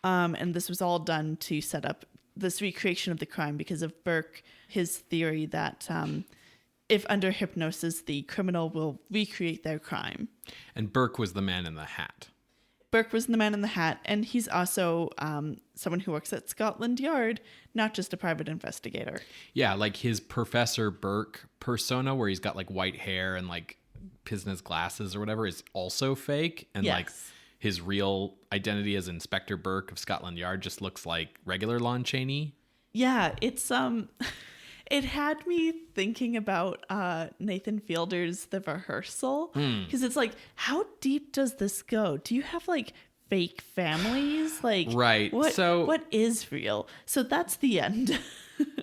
And this was all done to set up this recreation of the crime because of Burke, his theory that if under hypnosis, the criminal will recreate their crime. And Burke was the man in the hat. Burke was the Man in the Hat, and he's also someone who works at Scotland Yard, not just a private investigator. Yeah, like his Professor Burke persona, where he's got like white hair and like business glasses or whatever, is also fake. And like his real identity as Inspector Burke of Scotland Yard just looks like regular Lon Chaney. Yeah, it's it had me thinking about Nathan Fielder's The Rehearsal, because it's like, how deep does this go? Do you have like fake families? Like, right. What is real? So that's the end.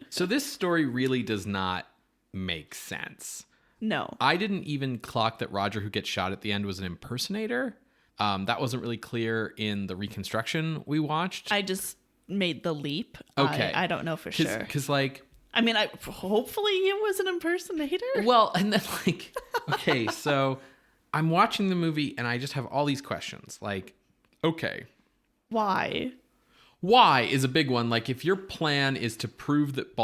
So this story really does not make sense. No. I didn't even clock that Roger, who gets shot at the end, was an impersonator. That wasn't really clear in the reconstruction we watched. I just made the leap. Okay. I don't know for sure. Because like... I mean, hopefully it was an impersonator. Well, and then like... Okay, so I'm watching the movie and I just have all these questions. Like, okay. Why? Why is a big one. Like, if your plan is to prove that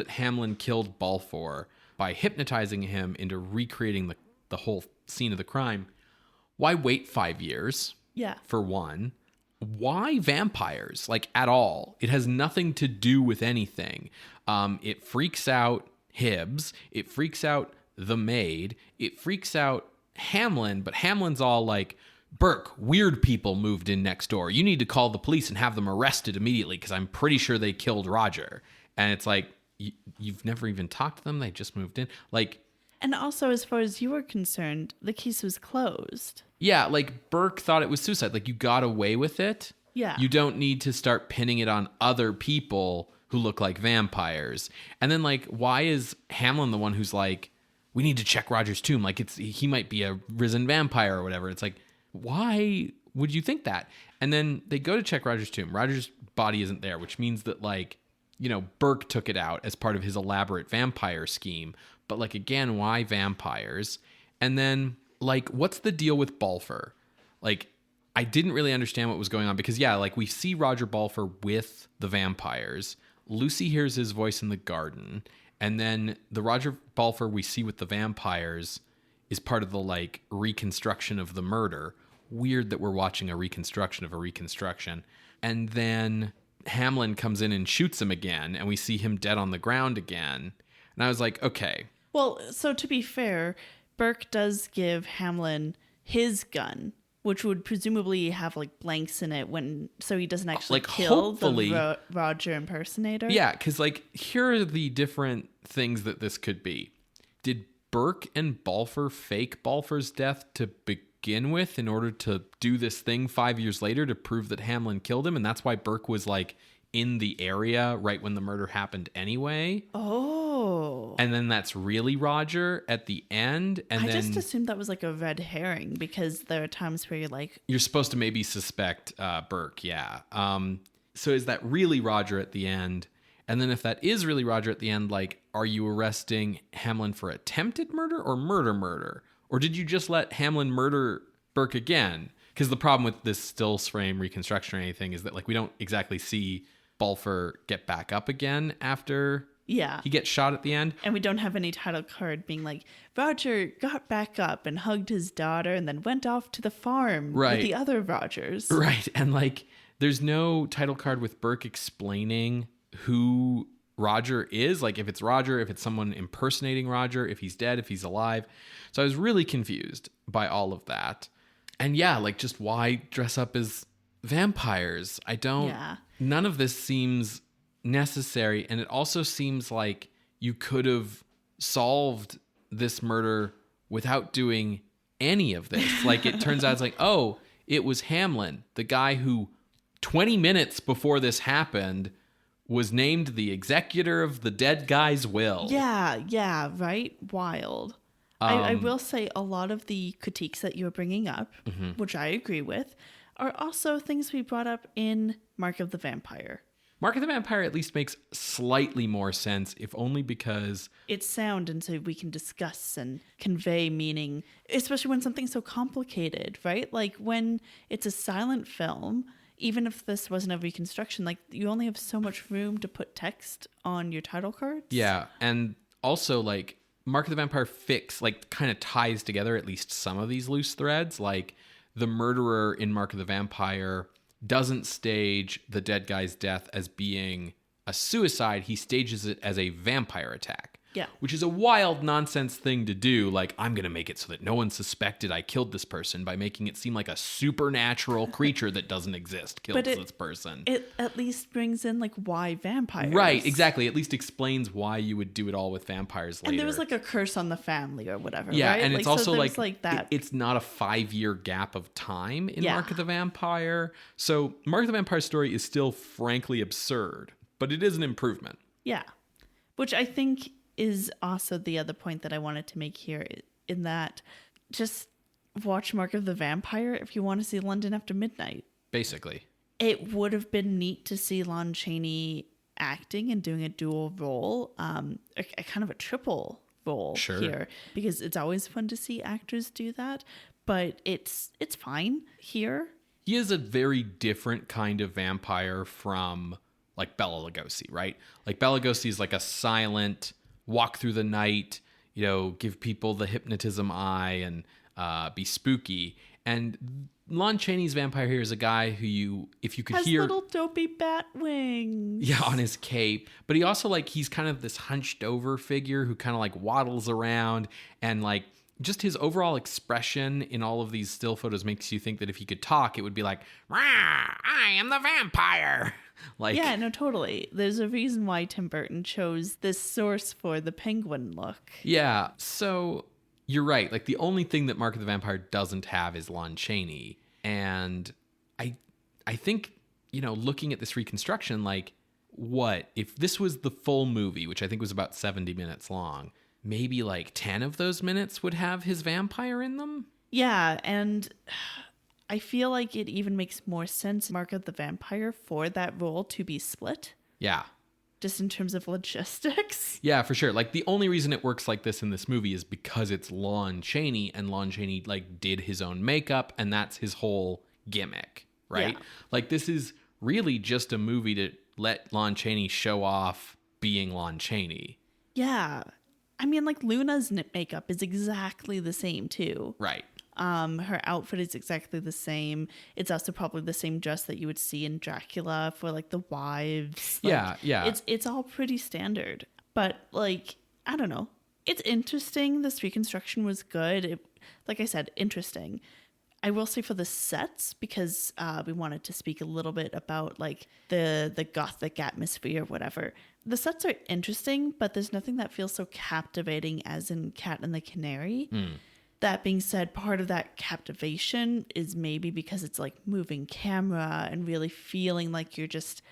Hamlin killed Balfour by hypnotizing him into recreating the whole scene of the crime, why wait 5 years? Yeah. For one. Why vampires? Like, at all? It has nothing to do with anything. It freaks out Hibbs. It freaks out the maid. It freaks out Hamlin, but Hamlin's all like, Burke, weird people moved in next door. You need to call the police and have them arrested immediately because I'm pretty sure they killed Roger. And it's like, you've never even talked to them. They just moved in. Like, and also, as far as you were concerned, the case was closed. Yeah, like Burke thought it was suicide. Like, you got away with it. Yeah. You don't need to start pinning it on other people who look like vampires. And then, like, why is Hamlin the one who's like, we need to check Roger's tomb? Like, he might be a risen vampire or whatever. It's like, why would you think that? And then they go to check Roger's tomb. Roger's body isn't there, which means that, like, you know, Burke took it out as part of his elaborate vampire scheme. But, like, again, why vampires? And then, like, what's the deal with Balfour? Like, I didn't really understand what was going on because, yeah, like, we see Roger Balfour with the vampires. Lucy hears his voice in the garden. And then the Roger Balfour we see with the vampires is part of the, like, reconstruction of the murder. Weird that we're watching a reconstruction of a reconstruction. And then Hamlin comes in and shoots him again, and we see him dead on the ground again. And I was like, okay. Well, so to be fair, Burke does give Hamlin his gun, which would presumably have like blanks in it so he doesn't actually kill the Roger impersonator. Yeah, because like here are the different things that this could be. Did Burke and Balfour fake Balfour's death to begin with in order to do this thing 5 years later to prove that Hamlin killed him? And that's why Burke was like in the area right when the murder happened anyway. Oh. And then that's really Roger at the end. And I just assumed that was like a red herring because there are times where you're supposed to maybe suspect Burke. Yeah. So is that really Roger at the end? And then if that is really Roger at the end, like, are you arresting Hamlin for attempted murder or murder? Or did you just let Hamlin murder Burke again? Because the problem with this stills frame reconstruction or anything is that, like, we don't exactly see Balfour get back up again after he gets shot at the end. And we don't have any title card being like, Roger got back up and hugged his daughter and then went off to the farm with the other Rogers. Right. And, like, there's no title card with Burke explaining who Roger is. Like, if it's Roger, if it's someone impersonating Roger, if he's dead, if he's alive. So I was really confused by all of that. And yeah, like, just why dress up as vampires? None of this seems necessary. And it also seems like you could have solved this murder without doing any of this. Like, it turns out it's like, oh, it was Hamlin, the guy who 20 minutes before this happened was named the executor of the dead guy's will. Yeah, right? Wild. I will say a lot of the critiques that you're bringing up, which I agree with, are also things we brought up in Mark of the Vampire. Mark of the Vampire at least makes slightly more sense, if only because it's sound, and so we can discuss and convey meaning, especially when something's so complicated, right? Like when it's a silent film, even if this wasn't a reconstruction, like you only have so much room to put text on your title cards. Yeah, and also like Mark of the Vampire kind of ties together at least some of these loose threads. Like the murderer in Mark of the Vampire doesn't stage the dead guy's death as being a suicide. He stages it as a vampire attack. Yeah. Which is a wild nonsense thing to do. Like, I'm going to make it so that no one suspected I killed this person by making it seem like a supernatural creature that doesn't exist kills this person. It at least brings in, like, why vampires. Right, exactly. At least explains why you would do it all with vampires later. And there was, like, a curse on the family or whatever, yeah, right? And it's also, so like that. It's not a 5-year gap of time in Mark of the Vampire. So Mark of the Vampire story is still frankly absurd, but it is an improvement. Yeah. Which I think is also the other point that I wanted to make here, in that just watch Mark of the Vampire if you want to see London After Midnight. Basically. It would have been neat to see Lon Chaney acting and doing a dual role, a kind of a triple role here, because it's always fun to see actors do that, but it's fine here. He is a very different kind of vampire from like Bela Lugosi, right? Like Bela Lugosi is like a silent, walk through the night, give people the hypnotism eye and be spooky. And Lon Chaney's vampire here is a guy who if you could hear... Has little dopey bat wings. Yeah, on his cape. But he also, he's kind of this hunched over figure who kind of, waddles around. And, just his overall expression in all of these still photos makes you think that if he could talk, it would be like, "Rah, I am the vampire." Yeah, no, totally. There's a reason why Tim Burton chose this source for the penguin look. Yeah, so you're right. The only thing that Mark of the Vampire doesn't have is Lon Chaney. And I think, looking at this reconstruction, what? If this was the full movie, which I think was about 70 minutes long, maybe 10 of those minutes would have his vampire in them? Yeah, and I feel like it even makes more sense, Mark of the Vampire, for that role to be split. Yeah. Just in terms of logistics. Yeah, for sure. The only reason it works like this in this movie is because it's Lon Chaney, and Lon Chaney, did his own makeup, and that's his whole gimmick, right? Yeah. This is really just a movie to let Lon Chaney show off being Lon Chaney. Yeah. I mean, Luna's makeup is exactly the same, too. Right. Her outfit is exactly the same. It's also probably the same dress that you would see in Dracula for, the wives. Yeah. It's all pretty standard. But, I don't know. It's interesting. This reconstruction was good. Like I said, interesting. I will say for the sets, because we wanted to speak a little bit about, the gothic atmosphere or whatever. The sets are interesting, but there's nothing that feels so captivating as in Cat and the Canary. That being said, part of that captivation is maybe because it's moving camera and really feeling like you're just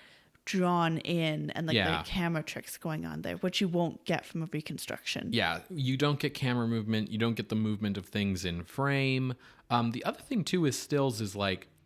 drawn in, and there are camera tricks going on there, which you won't get from a reconstruction. Yeah, you don't get camera movement. You don't get the movement of things in frame. The other thing too is stills is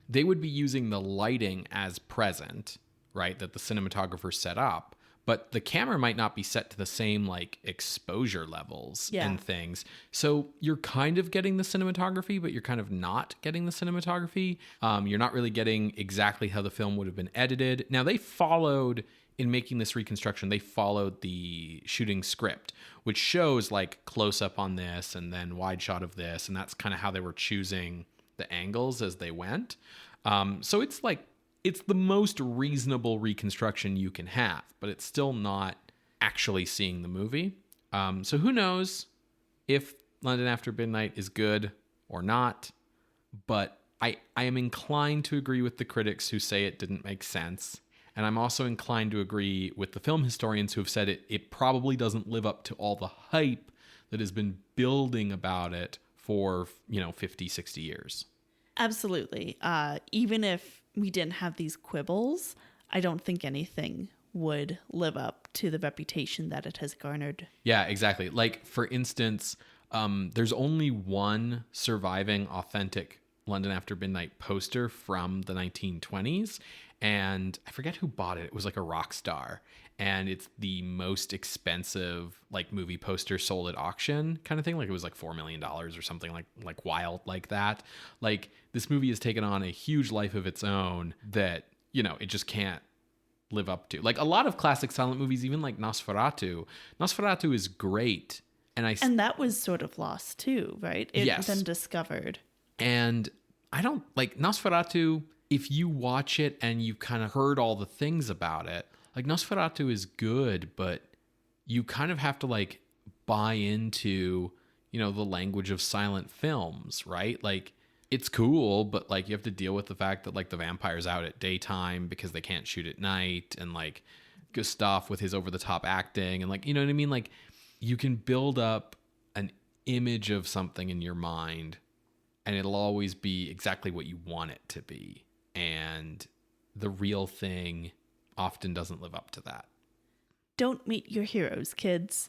they would be using the lighting as present, right? That the cinematographer set up. But the camera might not be set to the same exposure levels and things. So you're kind of getting the cinematography, but you're kind of not getting the cinematography. You're not really getting exactly how the film would have been edited. Now, they followed, in making this reconstruction, they followed the shooting script, which shows close up on this and then wide shot of this. And that's kind of how they were choosing the angles as they went. So it's the most reasonable reconstruction you can have, but it's still not actually seeing the movie. So who knows if London After Midnight is good or not, but I am inclined to agree with the critics who say it didn't make sense. And I'm also inclined to agree with the film historians who have said it probably doesn't live up to all the hype that has been building about it for, 50, 60 years. Absolutely. Even if we didn't have these quibbles, I don't think anything would live up to the reputation that it has garnered. Yeah, exactly. For instance, there's only one surviving authentic London After Midnight poster from the 1920s, and I forget who bought it. It was a rock star, and it's the most expensive movie poster sold at auction kind of thing. It was $4 million or something like wild like that. This movie has taken on a huge life of its own that, it just can't live up to. A lot of classic silent movies, even Nosferatu. Nosferatu is great. And that was sort of lost too, right? It had been discovered. And I don't like Nosferatu. If you watch it and you've kind of heard all the things about it, like Nosferatu is good, but you kind of have to like buy into, you know, the language of silent films, right? Like it's cool, but like you have to deal with the fact that like the vampire's out at daytime because they can't shoot at night, and like Gustav with his over the top acting, and like, you know what I mean? Like you can build up an image of something in your mind and it'll always be exactly what you want it to be. And the real thing often doesn't live up to that. Don't meet your heroes, kids.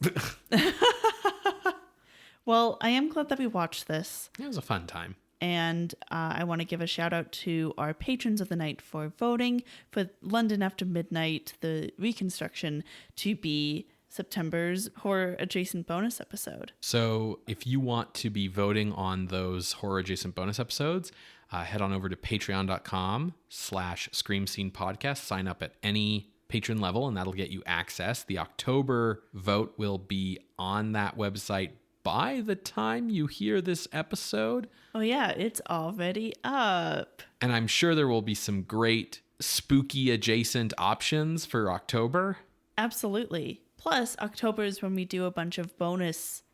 Well, I am glad that we watched this. It was a fun time. And I want to give a shout out to our patrons of the night for voting for London After Midnight, the reconstruction, to be September's horror adjacent bonus episode. So if you want to be voting on those horror adjacent bonus episodes, head on over to patreon.com/Scream Scene Podcast. Sign up at any patron level and that'll get you access. The October vote will be on that website by the time you hear this episode. Oh yeah, it's already up. And I'm sure there will be some great spooky adjacent options for October. Absolutely. Plus, October is when we do a bunch of bonus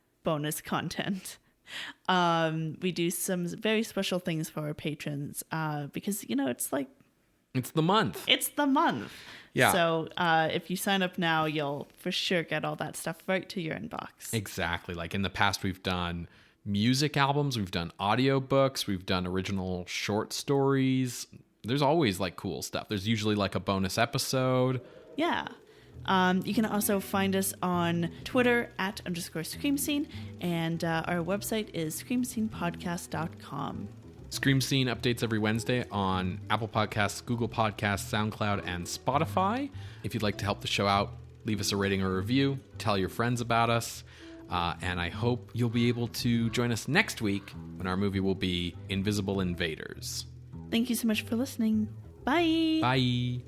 content. We do some very special things for our patrons because, you know, it's like... It's the month. It's the month. Yeah. So if you sign up now, you'll for sure get all that stuff right to your inbox. Exactly. Like in the past, we've done music albums, we've done audiobooks, we've done original short stories. There's always like cool stuff. There's usually like a bonus episode. Yeah. You can also find us on Twitter @_Scream Scene, and our website is screamscenepodcast.com. Scream Scene updates every Wednesday on Apple Podcasts, Google Podcasts, SoundCloud, and Spotify. If you'd like to help the show out, leave us a rating or review, tell your friends about us, and I hope you'll be able to join us next week when our movie will be Invisible Invaders. Thank you so much for listening. Bye. Bye.